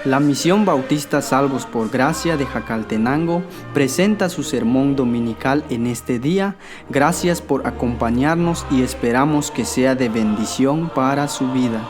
La Misión Bautista Salvos por Gracia de Jacaltenango presenta su sermón dominical en este día. Gracias por acompañarnos y esperamos que sea de bendición para su vida.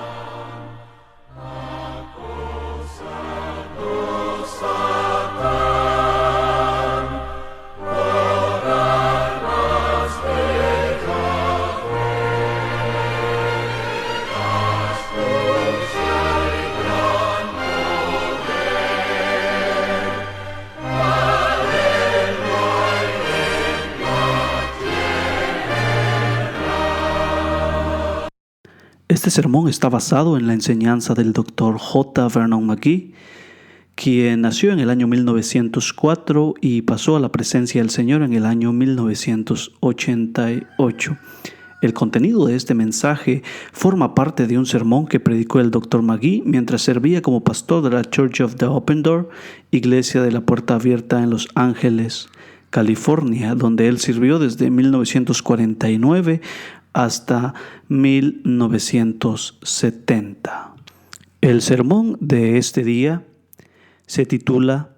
Este sermón está basado en la enseñanza del Dr. J. Vernon McGee, quien nació en el año 1904 y pasó a la presencia del Señor en el año 1988. El contenido de este mensaje forma parte de un sermón que predicó el Dr. McGee mientras servía como pastor de la Church of the Open Door, iglesia de la Puerta Abierta en Los Ángeles, California, donde él sirvió desde 1949 hasta 1970. El sermón de este día se titula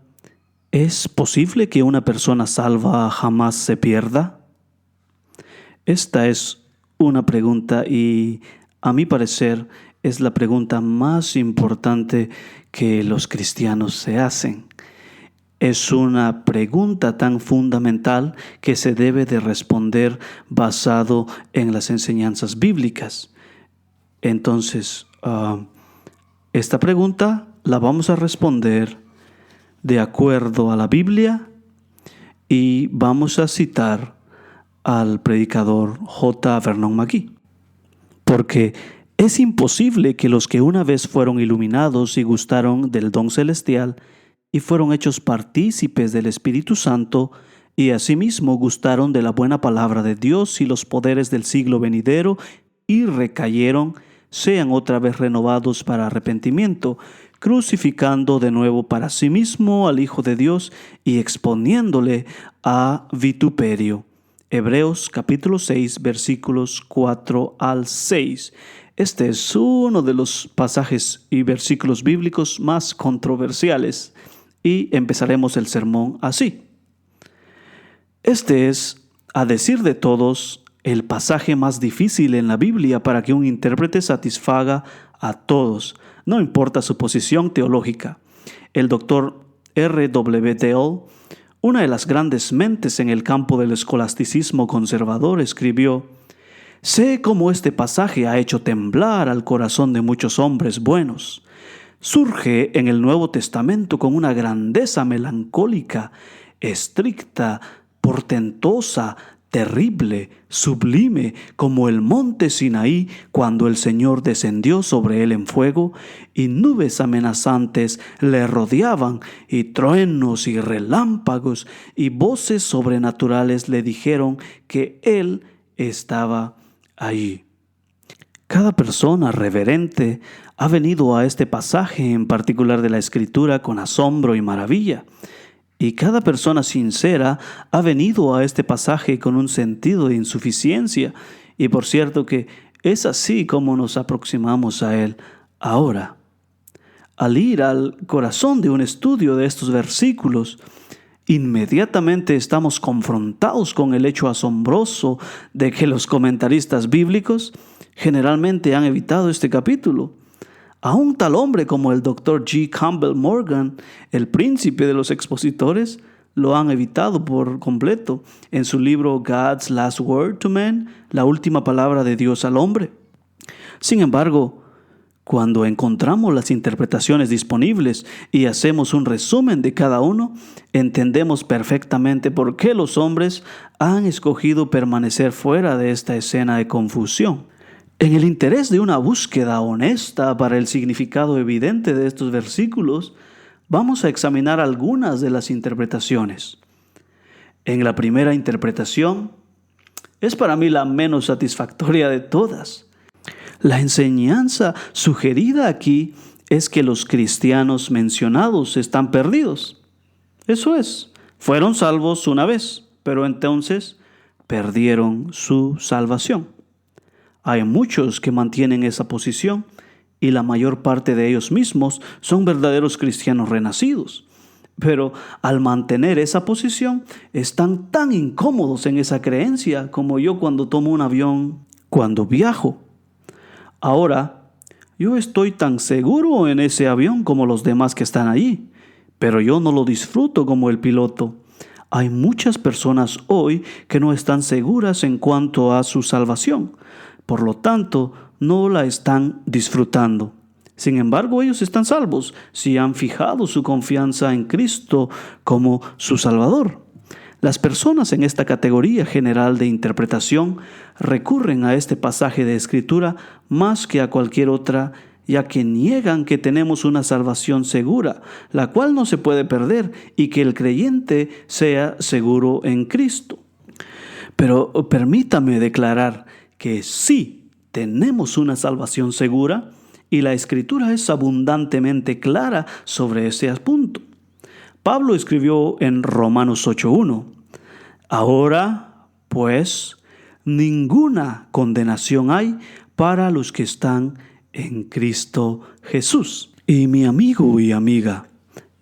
¿Es posible que una persona salva jamás se pierda? Esta es una pregunta y, a mi parecer, es la pregunta más importante que los cristianos se hacen. Es una pregunta tan fundamental que se debe de responder basado en las enseñanzas bíblicas. Entonces, esta pregunta la vamos a responder de acuerdo a la Biblia y vamos a citar al predicador J. Vernon McGee. Porque es imposible que los que una vez fueron iluminados y gustaron del don celestial y fueron hechos partícipes del Espíritu Santo, y asimismo gustaron de la buena palabra de Dios y los poderes del siglo venidero, y recayeron, sean otra vez renovados para arrepentimiento, crucificando de nuevo para sí mismo al Hijo de Dios y exponiéndole a vituperio. Hebreos capítulo 6, versículos 4 al 6. Este es uno de los pasajes y versículos bíblicos más controversiales. Y empezaremos el sermón así. Este es, a decir de todos, el pasaje más difícil en la Biblia para que un intérprete satisfaga a todos, no importa su posición teológica. El Dr. R. W. Dale, una de las grandes mentes en el campo del escolasticismo conservador, escribió: «Sé cómo este pasaje ha hecho temblar al corazón de muchos hombres buenos. Surge en el Nuevo Testamento con una grandeza melancólica, estricta, portentosa, terrible, sublime, como el monte Sinaí cuando el Señor descendió sobre él en fuego, y nubes amenazantes le rodeaban, y truenos y relámpagos, y voces sobrenaturales le dijeron que Él estaba allí». Cada persona reverente ha venido a este pasaje en particular de la Escritura con asombro y maravilla. Y cada persona sincera ha venido a este pasaje con un sentido de insuficiencia. Y por cierto que es así como nos aproximamos a él ahora. Al ir al corazón de un estudio de estos versículos, inmediatamente estamos confrontados con el hecho asombroso de que los comentaristas bíblicos generalmente han evitado este capítulo. A un tal hombre como el Dr. G. Campbell Morgan, el príncipe de los expositores, lo han evitado por completo en su libro God's Last Word to Man, la última palabra de Dios al hombre. Sin embargo, cuando encontramos las interpretaciones disponibles y hacemos un resumen de cada uno, entendemos perfectamente por qué los hombres han escogido permanecer fuera de esta escena de confusión. En el interés de una búsqueda honesta para el significado evidente de estos versículos, vamos a examinar algunas de las interpretaciones. En la primera interpretación, es para mí la menos satisfactoria de todas. La enseñanza sugerida aquí es que los cristianos mencionados están perdidos. Eso es, fueron salvos una vez, pero entonces perdieron su salvación. Hay muchos que mantienen esa posición y la mayor parte de ellos mismos son verdaderos cristianos renacidos. Pero al mantener esa posición, están tan incómodos en esa creencia como yo cuando tomo un avión, cuando viajo. Ahora, yo estoy tan seguro en ese avión como los demás que están allí, pero yo no lo disfruto como el piloto. Hay muchas personas hoy que no están seguras en cuanto a su salvación. Por lo tanto, no la están disfrutando. Sin embargo, ellos están salvos si han fijado su confianza en Cristo como su Salvador. Las personas en esta categoría general de interpretación recurren a este pasaje de Escritura más que a cualquier otra, ya que niegan que tenemos una salvación segura, la cual no se puede perder, y que el creyente sea seguro en Cristo. Pero permítame declarar que sí tenemos una salvación segura, y la Escritura es abundantemente clara sobre ese punto. Pablo escribió en Romanos 8:1: Ahora, pues, ninguna condenación hay para los que están en Cristo Jesús. Y mi amigo y amiga,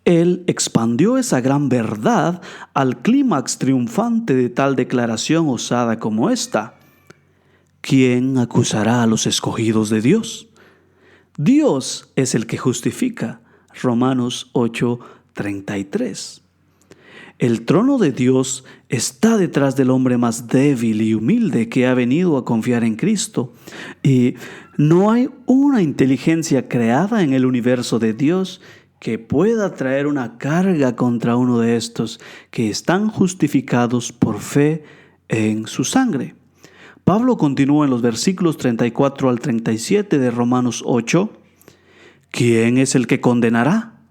él expandió esa gran verdad al clímax triunfante de tal declaración osada como esta: ¿quién acusará a los escogidos de Dios? Dios es el que justifica. Romanos 8:33. El trono de Dios está detrás del hombre más débil y humilde que ha venido a confiar en Cristo. Y no hay una inteligencia creada en el universo de Dios que pueda traer una carga contra uno de estos que están justificados por fe en su sangre. Pablo continúa en los versículos 34 al 37 de Romanos 8. ¿Quién es el que condenará?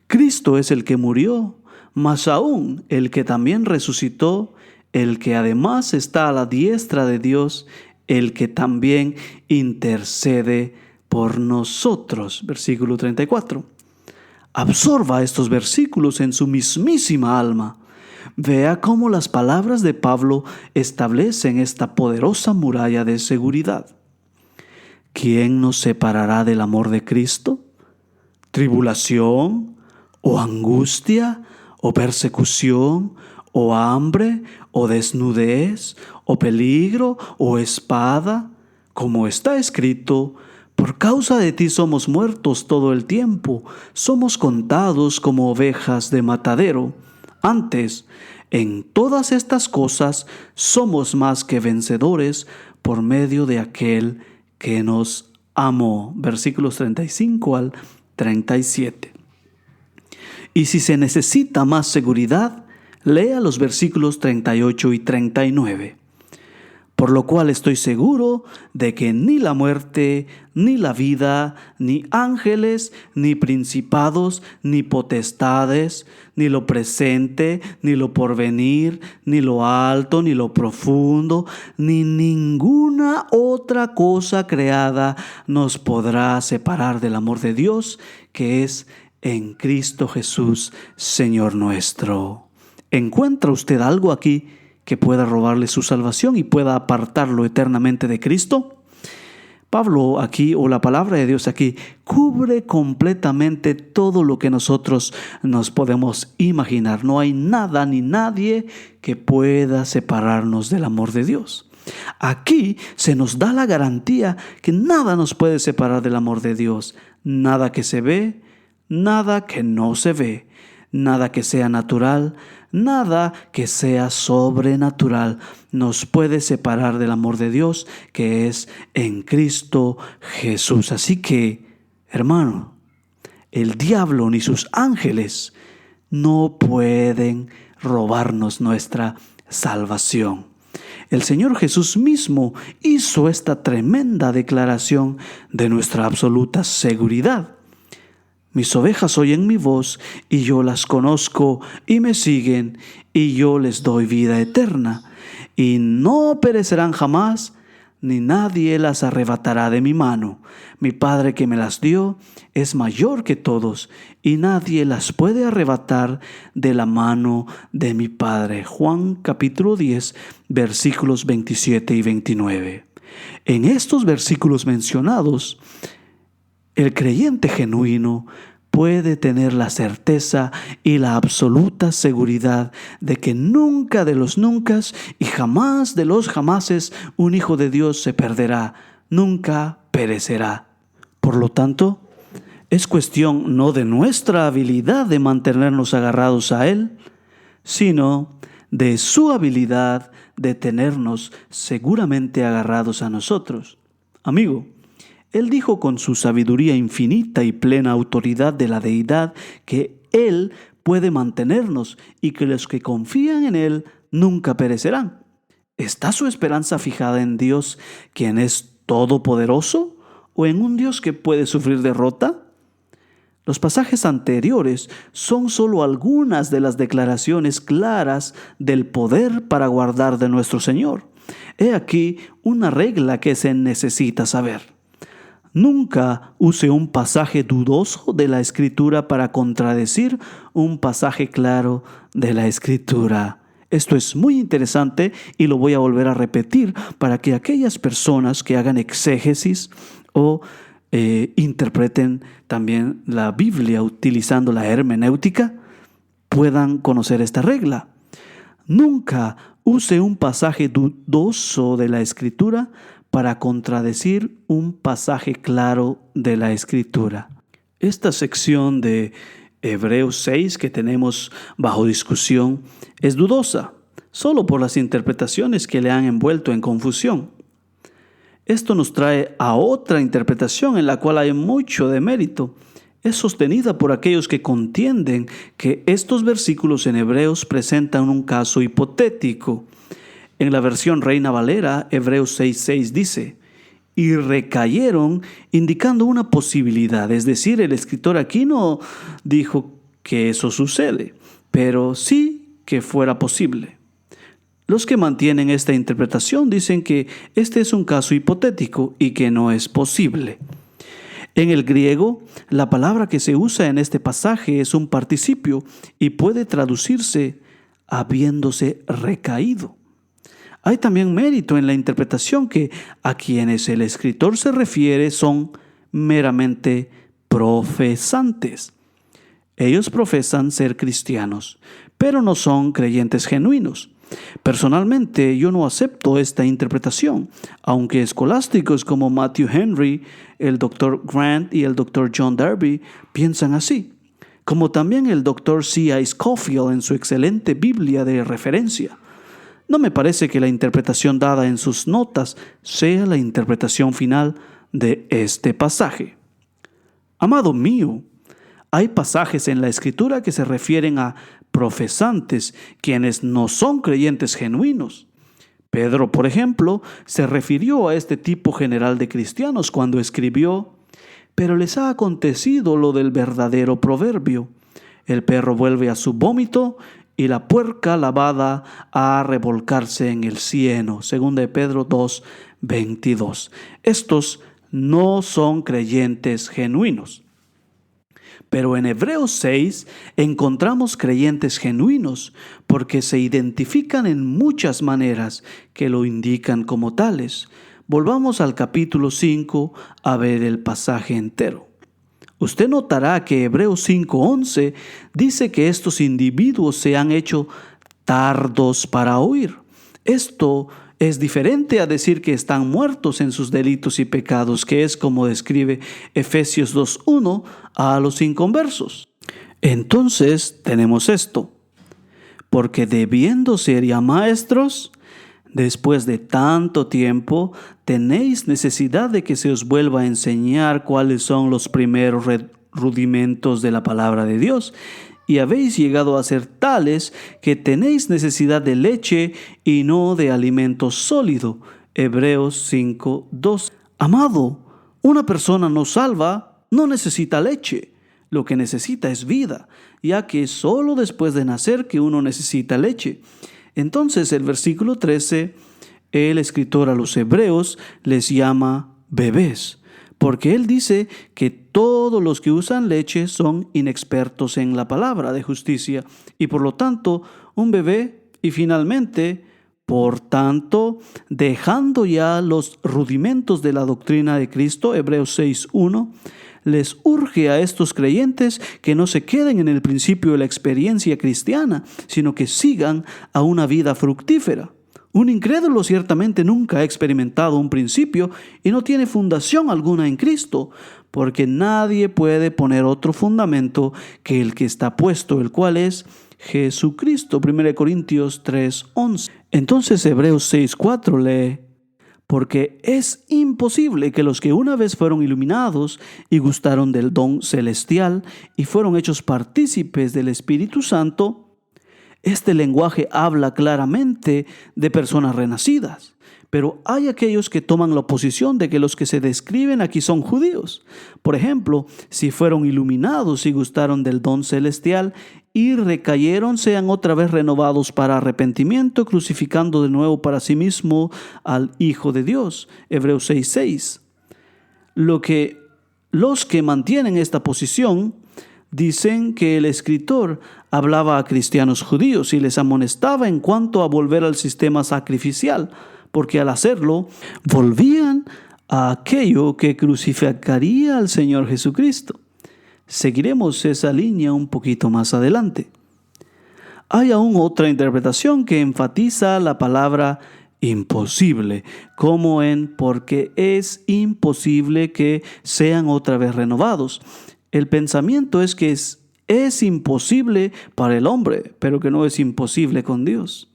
Cristo es el que murió, mas aún el que también resucitó, el que además está a la diestra de Dios, el que también intercede por nosotros. Versículo 34. Absorba estos versículos en su mismísima alma. Vea cómo las palabras de Pablo establecen esta poderosa muralla de seguridad. ¿Quién nos separará del amor de Cristo? ¿Tribulación? ¿O angustia? ¿O persecución? ¿O hambre? ¿O desnudez? ¿O peligro? ¿O espada? Como está escrito: por causa de ti somos muertos todo el tiempo, somos contados como ovejas de matadero. Antes, en todas estas cosas somos más que vencedores por medio de aquel que nos amó. Versículos 35 al 37. Y si se necesita más seguridad, lea los versículos 38 y 39. Por lo cual estoy seguro de que ni la muerte, ni la vida, ni ángeles, ni principados, ni potestades, ni lo presente, ni lo porvenir, ni lo alto, ni lo profundo, ni ninguna otra cosa creada nos podrá separar del amor de Dios, que es en Cristo Jesús, Señor nuestro. ¿Encuentra usted algo aquí que pueda robarle su salvación y pueda apartarlo eternamente de Cristo? Pablo aquí, o la palabra de Dios aquí, cubre completamente todo lo que nosotros nos podemos imaginar. No hay nada ni nadie que pueda separarnos del amor de Dios. Aquí se nos da la garantía que nada nos puede separar del amor de Dios. Nada que se ve, nada que no se ve, nada que sea natural, nada que sea sobrenatural nos puede separar del amor de Dios que es en Cristo Jesús. Así que, hermano, el diablo ni sus ángeles no pueden robarnos nuestra salvación. El Señor Jesús mismo hizo esta tremenda declaración de nuestra absoluta seguridad. Mis ovejas oyen mi voz, y yo las conozco, y me siguen, y yo les doy vida eterna, y no perecerán jamás, ni nadie las arrebatará de mi mano. Mi Padre que me las dio es mayor que todos, y nadie las puede arrebatar de la mano de mi Padre. Juan capítulo 10, versículos 27 y 29. En estos versículos mencionados, El creyente genuino puede tener la certeza y la absoluta seguridad de que nunca de los nuncas y jamás de los jamases un hijo de Dios se perderá, nunca perecerá. Por lo tanto, es cuestión no de nuestra habilidad de mantenernos agarrados a Él, sino de su habilidad de tenernos seguramente agarrados a nosotros. Amigo, Él dijo con su sabiduría infinita y plena autoridad de la deidad que Él puede mantenernos y que los que confían en Él nunca perecerán. ¿Está su esperanza fijada en Dios, quien es todopoderoso, o en un Dios que puede sufrir derrota? Los pasajes anteriores son solo algunas de las declaraciones claras del poder para guardar de nuestro Señor. He aquí una regla que se necesita saber. Nunca use un pasaje dudoso de la Escritura para contradecir un pasaje claro de la Escritura. Esto es muy interesante y lo voy a volver a repetir para que aquellas personas que hagan exégesis o interpreten también la Biblia utilizando la hermenéutica puedan conocer esta regla. Nunca use un pasaje dudoso de la Escritura para contradecir un pasaje claro de la Escritura. Esta sección de Hebreos 6 que tenemos bajo discusión es dudosa, solo por las interpretaciones que le han envuelto en confusión. Esto nos trae a otra interpretación en la cual hay mucho de mérito. Es sostenida por aquellos que contienden que estos versículos en Hebreos presentan un caso hipotético. En la versión Reina Valera, Hebreos 6:6 dice, y recayeron, indicando una posibilidad. Es decir, el escritor aquí no dijo que eso sucede, pero sí que fuera posible. Los que mantienen esta interpretación dicen que este es un caso hipotético y que no es posible. En el griego, la palabra que se usa en este pasaje es un participio y puede traducirse habiéndose recaído. Hay también mérito en la interpretación que a quienes el escritor se refiere son meramente profesantes. Ellos profesan ser cristianos, pero no son creyentes genuinos. Personalmente, yo no acepto esta interpretación, aunque escolásticos como Matthew Henry, el Dr. Grant y el Dr. John Darby piensan así, como también el Dr. C.I. Scofield en su excelente Biblia de referencia. No me parece que la interpretación dada en sus notas sea la interpretación final de este pasaje. Amado mío, hay pasajes en la Escritura que se refieren a profesantes, quienes no son creyentes genuinos. Pedro, por ejemplo, se refirió a este tipo general de cristianos cuando escribió, pero les ha acontecido lo del verdadero proverbio. El perro vuelve a su vómito y la puerca lavada a revolcarse en el cieno. 2 de Pedro 2:22. Estos no son creyentes genuinos. Pero en Hebreos 6 encontramos creyentes genuinos porque se identifican en muchas maneras que lo indican como tales. Volvamos al capítulo 5 a ver el pasaje entero. Usted notará que Hebreos 5:11 dice que estos individuos se han hecho tardos para oír. Esto es diferente a decir que están muertos en sus delitos y pecados, que es como describe Efesios 2:1 a los inconversos. Entonces tenemos esto, porque debiendo ser ya maestros, después de tanto tiempo, tenéis necesidad de que se os vuelva a enseñar cuáles son los primeros rudimentos de la palabra de Dios, y habéis llegado a ser tales que tenéis necesidad de leche y no de alimento sólido. Hebreos 5:2. Amado, una persona no salva no necesita leche. Lo que necesita es vida, ya que es solo después de nacer que uno necesita leche. Entonces el versículo 13, el escritor a los hebreos les llama bebés, porque él dice que todos los que usan leche son inexpertos en la palabra de justicia y por lo tanto un bebé y finalmente Por tanto, dejando ya los rudimentos de la doctrina de Cristo, Hebreos 6:1, les urge a estos creyentes que no se queden en el principio de la experiencia cristiana, sino que sigan a una vida fructífera. Un incrédulo ciertamente nunca ha experimentado un principio y no tiene fundación alguna en Cristo, porque nadie puede poner otro fundamento que el que está puesto, el cual es Jesucristo. 1 Corintios 3:11. Entonces Hebreos 6:4 lee: porque es imposible que los que una vez fueron iluminados y gustaron del don celestial y fueron hechos partícipes del Espíritu Santo. Este lenguaje habla claramente de personas renacidas, pero hay aquellos que toman la posición de que los que se describen aquí son judíos. Por ejemplo, si fueron iluminados y gustaron del don celestial y recayeron, sean otra vez renovados para arrepentimiento, crucificando de nuevo para sí mismo al Hijo de Dios. Hebreos 6:6. Los que mantienen esta posición dicen que el escritor hablaba a cristianos judíos y les amonestaba en cuanto a volver al sistema sacrificial, porque al hacerlo volvían a aquello que crucificaría al Señor Jesucristo. Seguiremos esa línea un poquito más adelante. Hay aún otra interpretación que enfatiza la palabra imposible, como en porque es imposible que sean otra vez renovados. El pensamiento es que es imposible para el hombre, pero que no es imposible con Dios.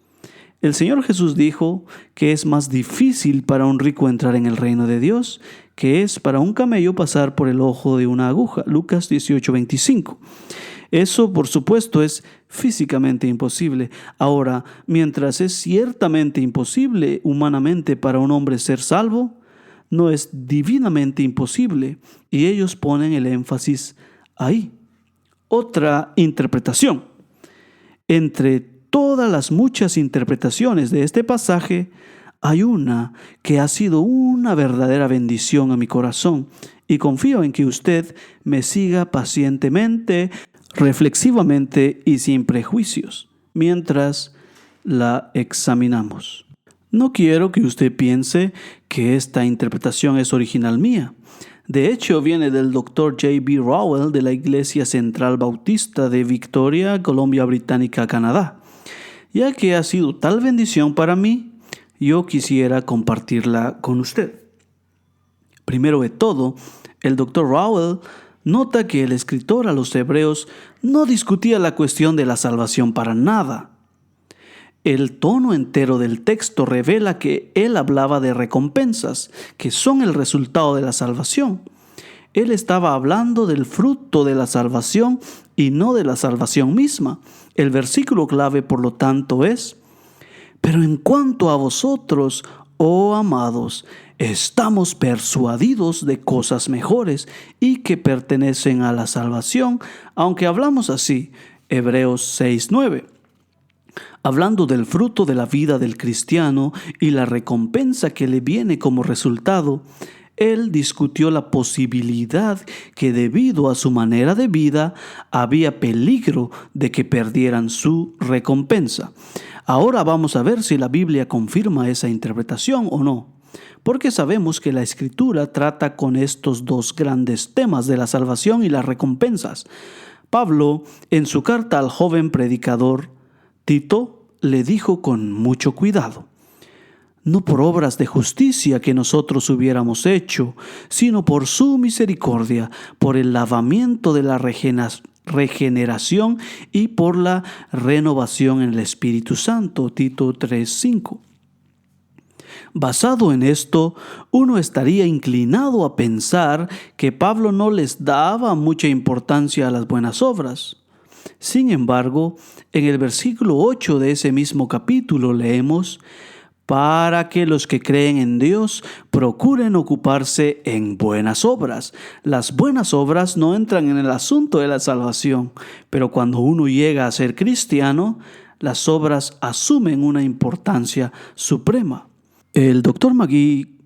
El Señor Jesús dijo que es más difícil para un rico entrar en el reino de Dios que es para un camello pasar por el ojo de una aguja. Lucas 18:25. Eso, por supuesto, es físicamente imposible. Ahora, mientras es ciertamente imposible humanamente para un hombre ser salvo, no es divinamente imposible, y ellos ponen el énfasis ahí. Otra interpretación. Entre todas las muchas interpretaciones de este pasaje, hay una que ha sido una verdadera bendición a mi corazón, y confío en que usted me siga pacientemente, reflexivamente y sin prejuicios, mientras la examinamos. No quiero que usted piense que esta interpretación es original mía. De hecho, viene del Dr. J.B. Rowell de la Iglesia Central Bautista de Victoria, Columbia Británica, Canadá. Ya que ha sido tal bendición para mí, yo quisiera compartirla con usted. Primero de todo, el Dr. Rowell nota que el escritor a los hebreos no discutía la cuestión de la salvación para nada. El tono entero del texto revela que él hablaba de recompensas, que son el resultado de la salvación. Él estaba hablando del fruto de la salvación y no de la salvación misma. El versículo clave, por lo tanto, es: pero en cuanto a vosotros, oh amados, estamos persuadidos de cosas mejores y que pertenecen a la salvación, aunque hablamos así. Hebreos 6:9. Hablando del fruto de la vida del cristiano y la recompensa que le viene como resultado, él discutió la posibilidad que debido a su manera de vida había peligro de que perdieran su recompensa. Ahora vamos a ver si la Biblia confirma esa interpretación o no, porque sabemos que la Escritura trata con estos dos grandes temas de la salvación y las recompensas. Pablo, en su carta al joven predicador Tito, le dijo con mucho cuidado: no por obras de justicia que nosotros hubiéramos hecho, sino por su misericordia, por el lavamiento de la regeneración y por la renovación en el Espíritu Santo. Tito 3:5. Basado en esto, uno estaría inclinado a pensar que Pablo no les daba mucha importancia a las buenas obras. Sin embargo, en el versículo 8 de ese mismo capítulo leemos: para que los que creen en Dios procuren ocuparse en buenas obras. Las buenas obras no entran en el asunto de la salvación, pero cuando uno llega a ser cristiano, las obras asumen una importancia suprema. El Dr. McGee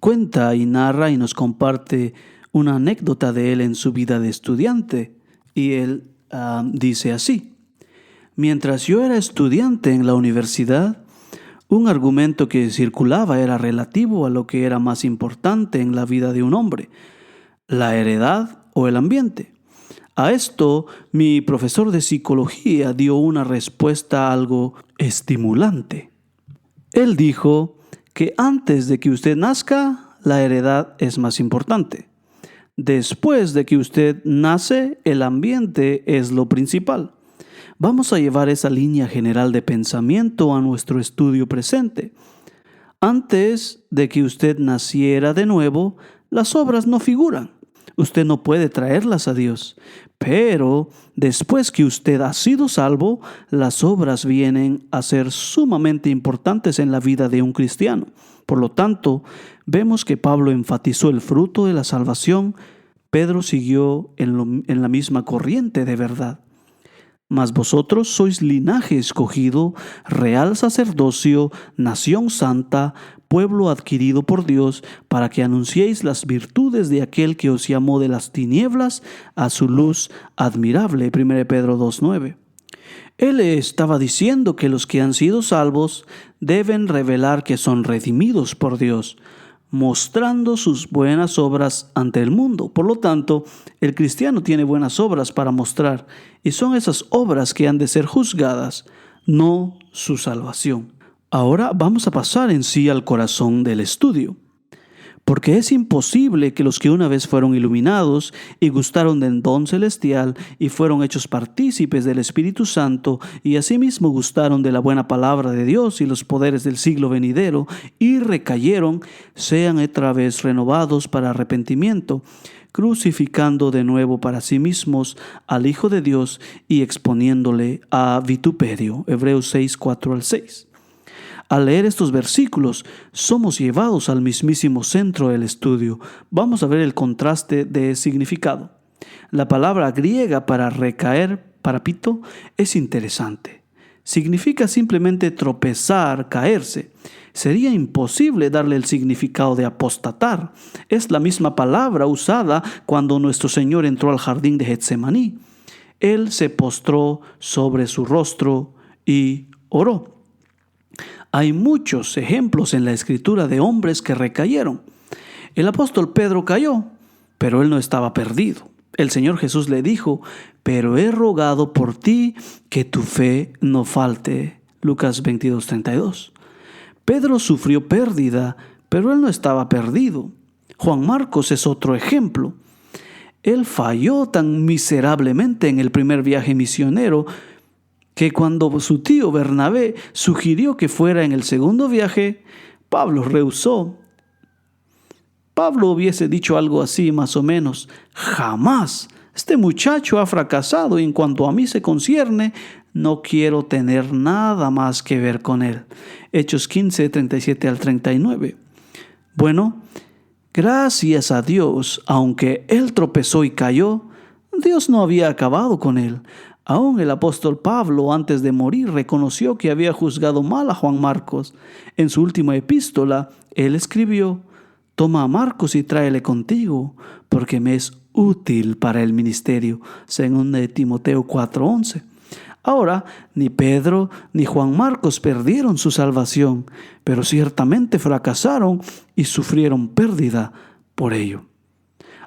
cuenta y narra y nos comparte una anécdota de él en su vida de estudiante, y él dice así: mientras yo era estudiante en la universidad, Un argumento que circulaba era relativo a lo que era más importante en la vida de un hombre, la heredad o el ambiente. A esto, mi profesor de psicología dio una respuesta algo estimulante. Él dijo que antes de que usted nazca, la heredad es más importante. Después de que usted nace, el ambiente es lo principal. Vamos a llevar esa línea general de pensamiento a nuestro estudio presente. Antes de que usted naciera de nuevo, las obras no figuran. Usted no puede traerlas a Dios. Pero después que usted ha sido salvo, las obras vienen a ser sumamente importantes en la vida de un cristiano. Por lo tanto, vemos que Pablo enfatizó el fruto de la salvación. Pedro siguió en la misma corriente de verdad. Mas vosotros sois linaje escogido, real sacerdocio, nación santa, pueblo adquirido por Dios, para que anunciéis las virtudes de aquel que os llamó de las tinieblas a su luz admirable. 1 Pedro 2:9. Él estaba diciendo que los que han sido salvos deben revelar que son redimidos por Dios, mostrando sus buenas obras ante el mundo. Por lo tanto, el cristiano tiene buenas obras para mostrar, y son esas obras que han de ser juzgadas, no su salvación. Ahora vamos a pasar en sí al corazón del estudio. Porque es imposible que los que una vez fueron iluminados y gustaron del don celestial y fueron hechos partícipes del Espíritu Santo y asimismo gustaron de la buena palabra de Dios y los poderes del siglo venidero y recayeron, sean otra vez renovados para arrepentimiento, crucificando de nuevo para sí mismos al Hijo de Dios y exponiéndole a vituperio. Hebreos 6, 4-6. Al leer estos versículos, somos llevados al mismísimo centro del estudio. Vamos a ver el contraste de significado. La palabra griega para recaer, parapito, es interesante. Significa simplemente tropezar, caerse. Sería imposible darle el significado de apostatar. Es la misma palabra usada cuando nuestro Señor entró al jardín de Getsemaní. Él se postró sobre su rostro y oró. Hay muchos ejemplos en la Escritura de hombres que recayeron. El apóstol Pedro cayó, pero él no estaba perdido. El Señor Jesús le dijo, pero he rogado por ti que tu fe no falte. Lucas 22:32. Pedro sufrió pérdida, pero él no estaba perdido. Juan Marcos es otro ejemplo. Él falló tan miserablemente en el primer viaje misionero que cuando su tío Bernabé sugirió que fuera en el segundo viaje, Pablo rehusó. Pablo hubiese dicho algo así más o menos: jamás, este muchacho ha fracasado y en cuanto a mí se concierne, no quiero tener nada más que ver con él. Hechos 15, 37-39. Bueno, gracias a Dios, aunque él tropezó y cayó, Dios no había acabado con él. Aún el apóstol Pablo, antes de morir, reconoció que había juzgado mal a Juan Marcos. En su última epístola, él escribió: toma a Marcos y tráele contigo, porque me es útil para el ministerio, según de Timoteo 4:11. Ahora, ni Pedro ni Juan Marcos perdieron su salvación, pero ciertamente fracasaron y sufrieron pérdida por ello.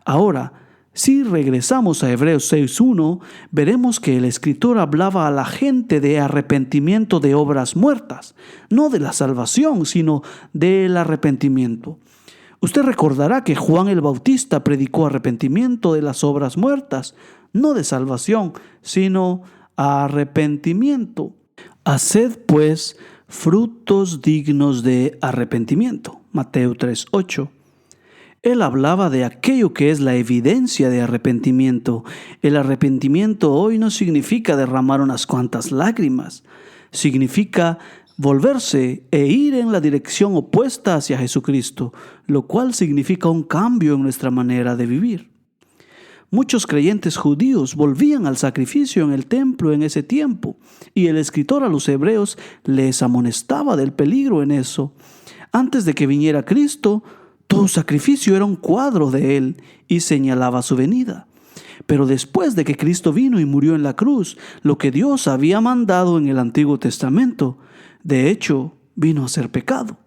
Ahora, si regresamos a Hebreos 6:1, veremos que el escritor hablaba a la gente de arrepentimiento de obras muertas, no de la salvación, sino del arrepentimiento. Usted recordará que Juan el Bautista predicó arrepentimiento de las obras muertas, no de salvación, sino arrepentimiento. Haced pues frutos dignos de arrepentimiento. Mateo 3:8. Él hablaba de aquello que es la evidencia de arrepentimiento. El arrepentimiento hoy no significa derramar unas cuantas lágrimas. Significa volverse e ir en la dirección opuesta hacia Jesucristo, lo cual significa un cambio en nuestra manera de vivir. Muchos creyentes judíos volvían al sacrificio en el templo en ese tiempo, y el escritor a los hebreos les amonestaba del peligro en eso. Antes de que viniera Cristo, todo sacrificio era un cuadro de Él y señalaba su venida. Pero después de que Cristo vino y murió en la cruz, lo que Dios había mandado en el Antiguo Testamento, de hecho, vino a ser pecado.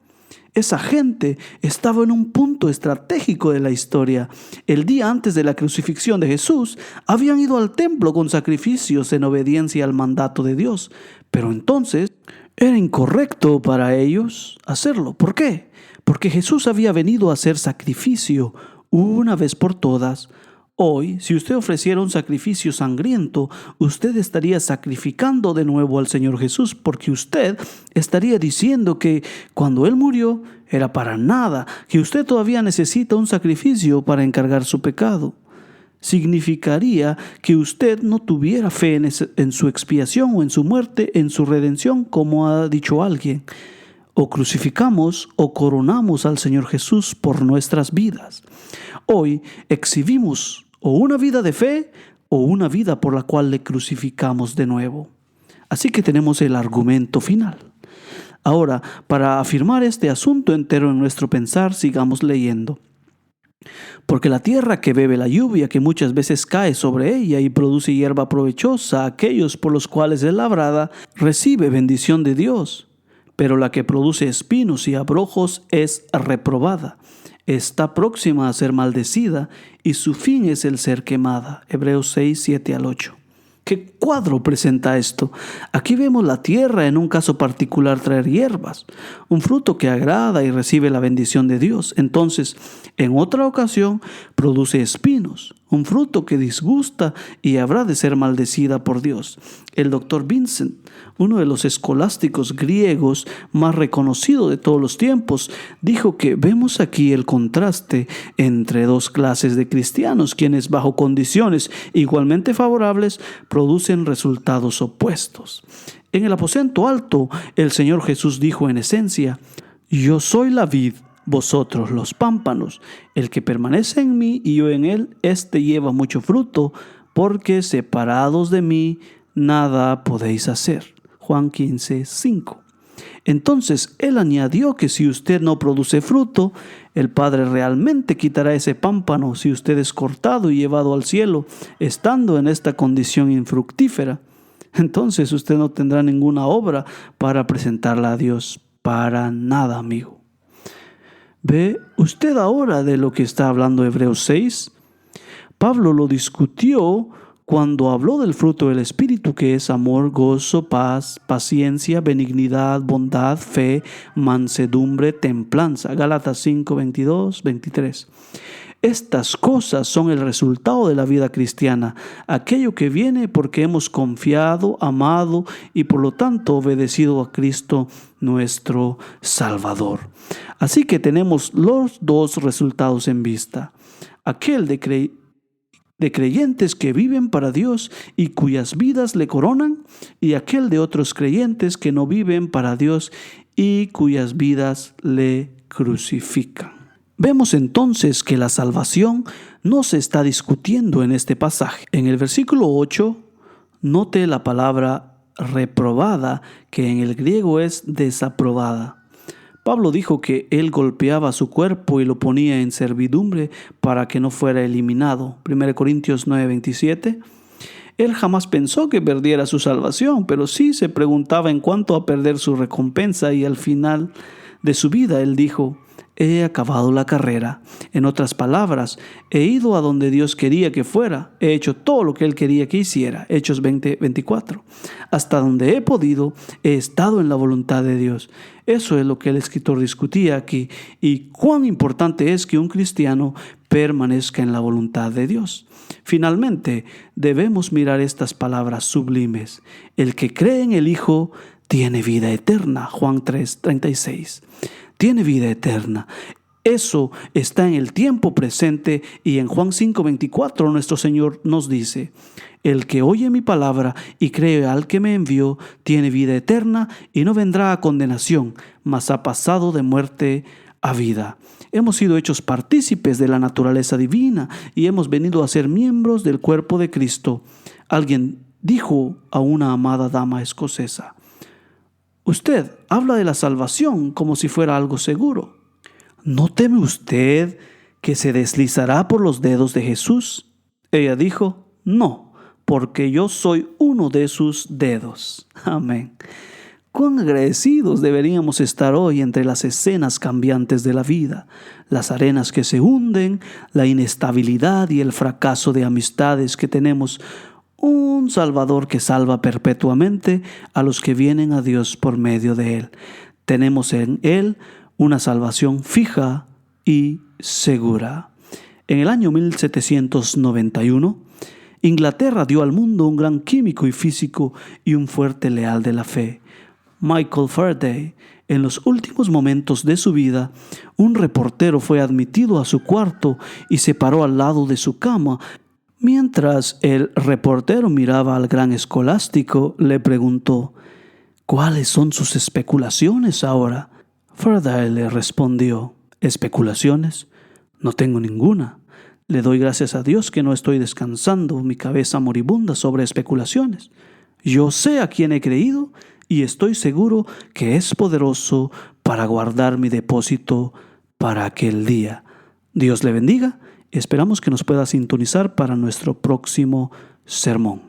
Esa gente estaba en un punto estratégico de la historia. El día antes de la crucifixión de Jesús, habían ido al templo con sacrificios en obediencia al mandato de Dios. Pero entonces era incorrecto para ellos hacerlo. ¿Por qué? Porque Jesús había venido a hacer sacrificio una vez por todas. Hoy, si usted ofreciera un sacrificio sangriento, usted estaría sacrificando de nuevo al Señor Jesús, porque usted estaría diciendo que cuando Él murió era para nada, que usted todavía necesita un sacrificio para encargar su pecado. Significaría que usted no tuviera fe en su expiación o en su muerte, en su redención, como ha dicho alguien. O crucificamos o coronamos al Señor Jesús por nuestras vidas. Hoy exhibimos o una vida de fe o una vida por la cual le crucificamos de nuevo. Así que tenemos el argumento final. Ahora, para afirmar este asunto entero en nuestro pensar, sigamos leyendo. Porque la tierra que bebe la lluvia, que muchas veces cae sobre ella y produce hierba provechosa, aquellos por los cuales es labrada, recibe bendición de Dios. Pero la que produce espinos y abrojos es reprobada. Está próxima a ser maldecida y su fin es el ser quemada. Hebreos 6, 7 al 8. ¿Qué cuadro presenta esto? Aquí vemos la tierra en un caso particular traer hierbas, un fruto que agrada y recibe la bendición de Dios. Entonces, en otra ocasión, produce espinos, un fruto que disgusta y habrá de ser maldecida por Dios. El doctor Vincent, uno de los escolásticos griegos más reconocidos de todos los tiempos, dijo que vemos aquí el contraste entre dos clases de cristianos, quienes bajo condiciones igualmente favorables producen resultados opuestos. En el aposento alto, el Señor Jesús dijo en esencia: yo soy la vid, vosotros los pámpanos. El que permanece en mí y yo en él, éste lleva mucho fruto, porque separados de mí nada podéis hacer. Juan 15, 5. Entonces él añadió que si usted no produce fruto, el Padre realmente quitará ese pámpano si usted es cortado y llevado al cielo, estando en esta condición infructífera. Entonces usted no tendrá ninguna obra para presentarla a Dios. Para nada, amigo. ¿Ve usted ahora de lo que está hablando Hebreos 6? Pablo lo discutió cuando habló del fruto del Espíritu, que es amor, gozo, paz, paciencia, benignidad, bondad, fe, mansedumbre, templanza. Gálatas 5, 22, 23. Estas cosas son el resultado de la vida cristiana, aquello que viene porque hemos confiado, amado y por lo tanto obedecido a Cristo nuestro Salvador. Así que tenemos los dos resultados en vista: aquel de creyentes que viven para Dios y cuyas vidas le coronan, y aquel de otros creyentes que no viven para Dios y cuyas vidas le crucifican. Vemos entonces que la salvación no se está discutiendo en este pasaje. En el versículo 8, note la palabra reprobada, que en el griego es desaprobada. Pablo dijo que él golpeaba su cuerpo y lo ponía en servidumbre para que no fuera eliminado. 1 Corintios 9:27. Él jamás pensó que perdiera su salvación, pero sí se preguntaba en cuanto a perder su recompensa, y al final de su vida él dijo: he acabado la carrera. En otras palabras, he ido a donde Dios quería que fuera. He hecho todo lo que Él quería que hiciera. Hechos 20:24. Hasta donde he podido, he estado en la voluntad de Dios. Eso es lo que el escritor discutía aquí. Y cuán importante es que un cristiano permanezca en la voluntad de Dios. Finalmente, debemos mirar estas palabras sublimes. El que cree en el Hijo tiene vida eterna. Juan 3:36. Tiene vida eterna. Eso está en el tiempo presente, y en Juan 5:24 nuestro Señor nos dice: el que oye mi palabra y cree al que me envió tiene vida eterna y no vendrá a condenación, mas ha pasado de muerte a vida. Hemos sido hechos partícipes de la naturaleza divina y hemos venido a ser miembros del cuerpo de Cristo. Alguien dijo a una amada dama escocesa: usted habla de la salvación como si fuera algo seguro. ¿No teme usted que se deslizará por los dedos de Jesús? Ella dijo: no, porque yo soy uno de sus dedos. Amén. Cuán agradecidos deberíamos estar hoy entre las escenas cambiantes de la vida, las arenas que se hunden, la inestabilidad y el fracaso de amistades que tenemos un Salvador que salva perpetuamente a los que vienen a Dios por medio de Él. Tenemos en Él una salvación fija y segura. En el año 1791, Inglaterra dio al mundo un gran químico y físico y un fuerte leal de la fe, Michael Faraday. En los últimos momentos de su vida, un reportero fue admitido a su cuarto y se paró al lado de su cama. Mientras el reportero miraba al gran escolástico, le preguntó: ¿cuáles son sus especulaciones ahora? Faraday le respondió: ¿especulaciones? No tengo ninguna. Le doy gracias a Dios que no estoy descansando mi cabeza moribunda sobre especulaciones. Yo sé a quién he creído y estoy seguro que es poderoso para guardar mi depósito para aquel día. Dios le bendiga. Esperamos que nos pueda sintonizar para nuestro próximo sermón.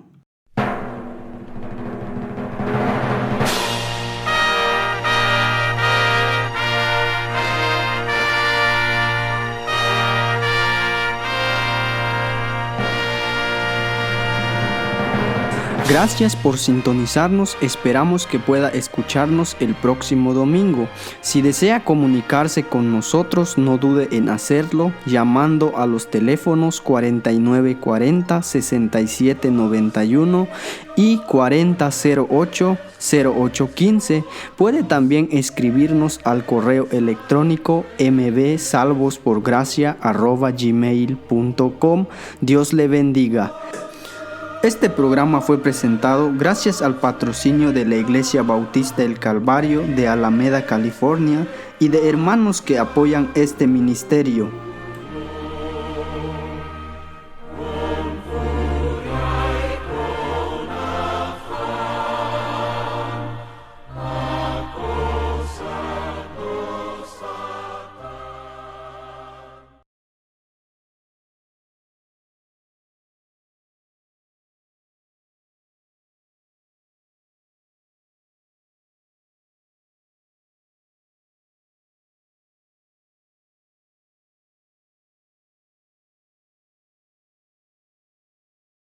Gracias por sintonizarnos, esperamos que pueda escucharnos el próximo domingo. Si desea comunicarse con nosotros, no dude en hacerlo llamando a los teléfonos 4940-6791 y 4008-0815. Puede también escribirnos al correo electrónico mbsalvosporgracia@gmail.com. Dios le bendiga. Este programa fue presentado gracias al patrocinio de la Iglesia Bautista del Calvario de Alameda, California, y de hermanos que apoyan este ministerio.